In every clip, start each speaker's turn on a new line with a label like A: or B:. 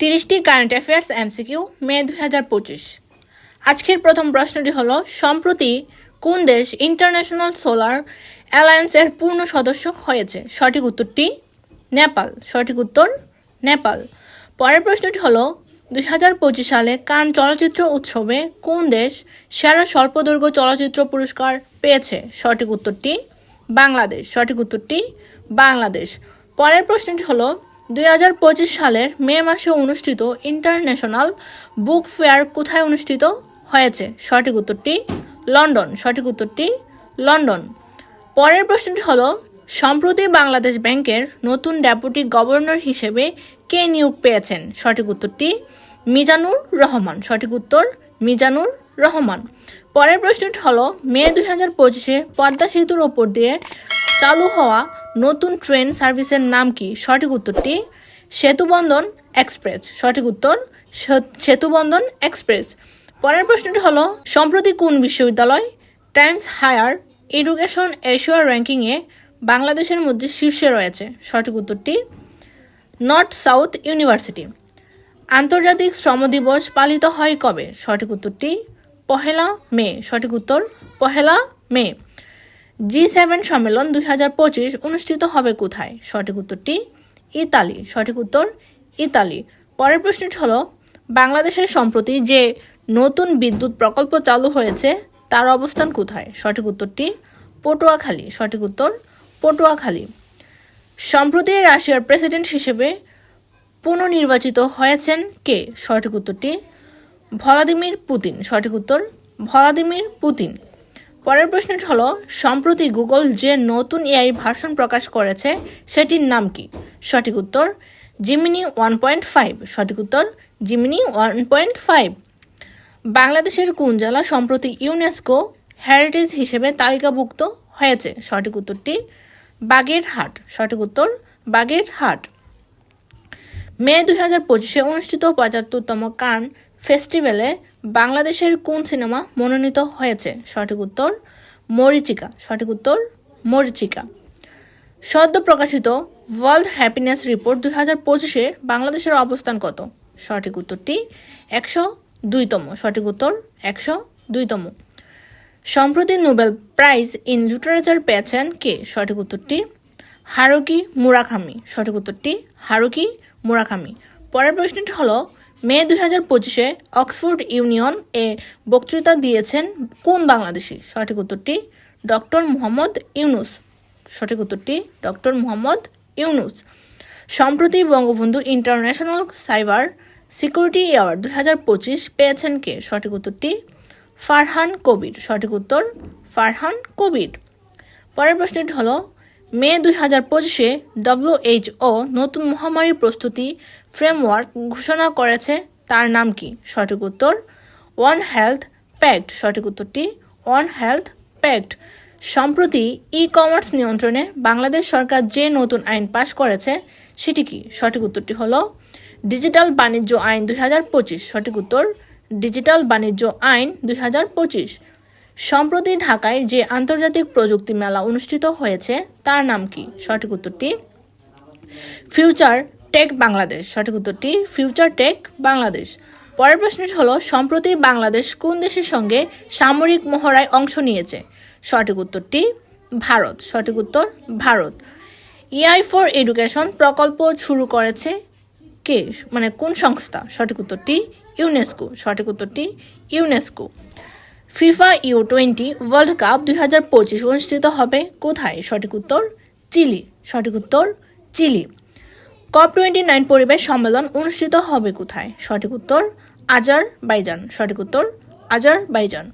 A: 30টি current affairs MCQ মে 2025। আজকের প্রথম প্রশ্নটি হলো, সম্প্রতি কোন দেশ ইন্টারন্যাশনাল সোলার অ্যালায়েন্সের পূর্ণ সদস্য হয়েছে? সঠিক উত্তরটি নেপাল। সঠিক উত্তর নেপাল। পরের প্রশ্নটি হলো, 2025 সালে কান চলচ্চিত্র উৎসবে কোন দেশ সেরা স্বল্পদৈর্ঘ্য চলচ্চিত্র পুরস্কার পেয়েছে? সঠিক উত্তরটি বাংলাদেশ। সঠিক উত্তরটি বাংলাদেশ। পরের প্রশ্নটি হলো, 2025 সালের মে মাসে অনুষ্ঠিত ইন্টারন্যাশনাল বুক ফেয়ার কোথায় অনুষ্ঠিত হয়েছে? সঠিক উত্তরটি লন্ডন। সঠিক উত্তরটি লন্ডন। পরের প্রশ্নটি হলো, সম্প্রতি বাংলাদেশ ব্যাংকের নতুন ডেপুটি গভর্নর হিসেবে কে নিয়োগ পেয়েছেন? সঠিক উত্তরটি মিজানুর রহমান। সঠিক উত্তর মিজানুর রহমান। পরের প্রশ্নটি হলো, মে 2025-এ পদ্মা সেতুর ওপর দিয়ে চালু হওয়া নতুন ট্রেন সার্ভিসের নাম কি? সঠিক উত্তরটি সেতুবন্ধন এক্সপ্রেস। সঠিক উত্তর সেতুবন্ধন এক্সপ্রেস। পরের প্রশ্নটি হলো, সম্প্রতি কোন বিশ্ববিদ্যালয় টাইমস হায়ার এডুকেশন এশিয়া র্যাঙ্কিংয়ে বাংলাদেশের মধ্যে শীর্ষে রয়েছে? সঠিক উত্তরটি নর্থ সাউথ ইউনিভার্সিটি। আন্তর্জাতিক শ্রম দিবস পালিত হয় কবে? সঠিক উত্তরটি 1 মে। সঠিক উত্তর 1 মে। G7 সম্মেলন 2025 অনুষ্ঠিত হবে কোথায়? সঠিক উত্তরটি ইতালি। সঠিক উত্তর ইতালি। পরের প্রশ্নটি হলো, বাংলাদেশের সম্প্রতি যে নতুন বিদ্যুৎ প্রকল্প চালু হয়েছে তার অবস্থান কোথায়? সঠিক উত্তরটি পটুয়াখালী। সঠিক উত্তর পটুয়াখালী। সম্প্রতি রাশিয়ার প্রেসিডেন্ট হিসেবে পুনর্নির্বাচিত হয়েছেন কে? সঠিক উত্তরটি ভ্লাদিমির পুতিন। সঠিক উত্তর ভ্লাদিমির পুতিন। পরের প্রশ্নটি হলো, সম্প্রতি গুগল যে নতুন এআই ভার্সন প্রকাশ করেছে সেটির নাম কি? সঠিক উত্তর জিমিনি 1.5। সঠিক উত্তর জিমিনি 1.5। বাংলাদেশের কোন জেলা সম্প্রতি ইউনেস্কো হেরিটেজ হিসেবে তালিকাভুক্ত হয়েছে? সঠিক উত্তরটি বাগেরহাট। সঠিক উত্তর বাগেরহাট। মে 2025-এ অনুষ্ঠিত 75তম কান ফেস্টিভ্যালে বাংলাদেশের কোন সিনেমা মনোনীত হয়েছে? সঠিক উত্তর মরীচিকা। সঠিক উত্তর মরীচিকা। সদ্য প্রকাশিত ওয়ার্ল্ড হ্যাপিনেস রিপোর্ট 2025-এ বাংলাদেশের অবস্থান কত? সঠিক উত্তরটি 102তম। সঠিক উত্তর 102তম। সম্প্রতি নোবেল প্রাইজ ইন লিটারেচার পেয়েছেন কে? সঠিক উত্তরটি হারুকি মুরাকামি। সঠিক উত্তরটি হারুকি মুরাকামি। পরের প্রশ্নটি হলো, মে 2025-এ অক্সফোর্ড ইউনিয়ন এ বক্তৃতা দিয়েছেন কোন বাংলাদেশি? সঠিক উত্তরটি ডক্টর মুহাম্মদ ইউনুস। সঠিক উত্তরটি ডক্টর মুহাম্মদ ইউনুস। সম্প্রতি Bangabandhu international cyber security award 2025 পেয়েছেন কে? সঠিক উত্তরটি ফারহান কবির। সঠিক উত্তর ফারহান কবির। পরের প্রশ্নটি হলো, মে 2025-এ WHO নতুন মহামারী প্রস্তুতি ফ্রেমওয়ার্ক ঘোষণা করেছে, তার নাম কি? সঠিক উত্তর ওয়ান হেলথ প্যাক্ট। সঠিক উত্তরটি ওয়ান হেলথ প্যাক্ট। সম্প্রতি ই-কমার্স নিয়ন্ত্রণে বাংলাদেশ সরকার যে নতুন আইন পাশ করেছে সেটি কি? সঠিক উত্তরটি হলো ডিজিটাল বাণিজ্য আইন 2025। সঠিক উত্তর ডিজিটাল বাণিজ্য আইন 2025। সম্প্রতি ঢাকায় যে আন্তর্জাতিক প্রযুক্তি মেলা অনুষ্ঠিত হয়েছে তার নাম কি? সঠিক উত্তরটি ফিউচার টেক বাংলাদেশ। সঠিক উত্তরটি ফিউচার টেক বাংলাদেশ। পরের প্রশ্নটি হলো, সম্প্রতি বাংলাদেশ কোন দেশের সঙ্গে সামরিক মহড়ায় অংশ নিয়েছে? সঠিক উত্তরটি ভারত। সঠিক উত্তর ভারত। এআই ফর এডুকেশন প্রকল্প শুরু করেছে কে? কোন সংস্থা? সঠিক উত্তরটি ইউনেস্কো। সঠিক উত্তরটি UNESCO. FIFA U20 world cup 2025 অনুষ্ঠিত হবে কোথায়? সঠিক উত্তর চিলি। সঠিক উত্তর চিলি। COP29 পরিবেশ সম্মেলন অনুষ্ঠিত হবে কোথায়? সঠিক উত্তর আজারবাইজান। সঠিক উত্তর আজারবাইজান।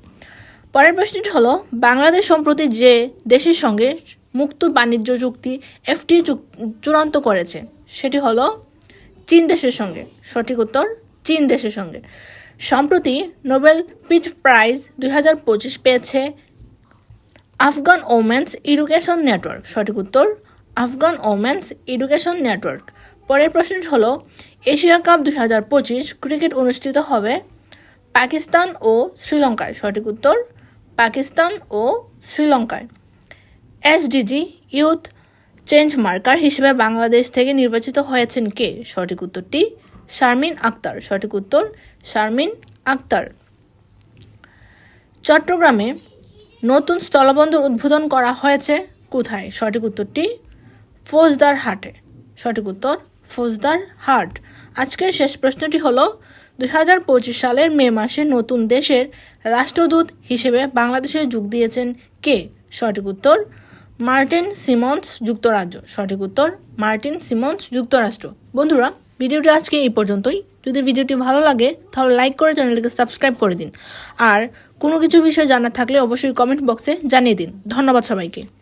A: পরের প্রশ্নটি হলো, বাংলাদেশ সম্প্রতি যে দেশের সঙ্গে মুক্ত বাণিজ্য চুক্তি FTA চূড়ান্ত করেছে সেটি হলো চীন দেশের সঙ্গে। সঠিক উত্তর চীন দেশের সঙ্গে। সম্প্রতি নোবেল পিস প্রাইজ 2025 পেয়েছে আফগান ওমেন্স এডুকেশন নেটওয়ার্ক। সঠিক উত্তর আফগান ওমেন্স এডুকেশন নেটওয়ার্ক। পরের প্রশ্নটি হলো, এশিয়া কাপ 2025 ক্রিকেট অনুষ্ঠিত হবে পাকিস্তান ও শ্রীলঙ্কায়। সঠিক উত্তর পাকিস্তান ও শ্রীলঙ্কায়। SDG ইউথ চেঞ্জ মার্কার হিসেবে বাংলাদেশ থেকে নির্বাচিত হয়েছেন কে? সঠিক উত্তরটি শারমিন আক্তার। সঠিক উত্তর শারমিন আক্তার। চট্টগ্রামে নতুন স্থলবন্দর উদ্বোধন করা হয়েছে কোথায়? সঠিক উত্তরটি ফৌজদারহাটে। সঠিক উত্তর ফৌজদারহাট। আজকের শেষ প্রশ্নটি হলো 2025 সালের মে মাসে নতুন দেশের রাষ্ট্রদূত হিসেবে বাংলাদেশে যোগ দিয়েছেন কে? সঠিক উত্তর মার্টিন সিমন্স, যুক্তরাজ্য। সঠিক উত্তর মার্টিন সিমন্স, যুক্তরাষ্ট্র। বন্ধুরা, ভিডিওটি আজকে এই পর্যন্তই। যদি ভিডিওটি ভালো লাগে তাহলে লাইক করে চ্যানেলটিকে সাবস্ক্রাইব করে দিন। আর কোনো কিছু বিষয় জানার থাকলে অবশ্যই কমেন্ট বক্সে জানিয়ে দিন। ধন্যবাদ সবাইকে।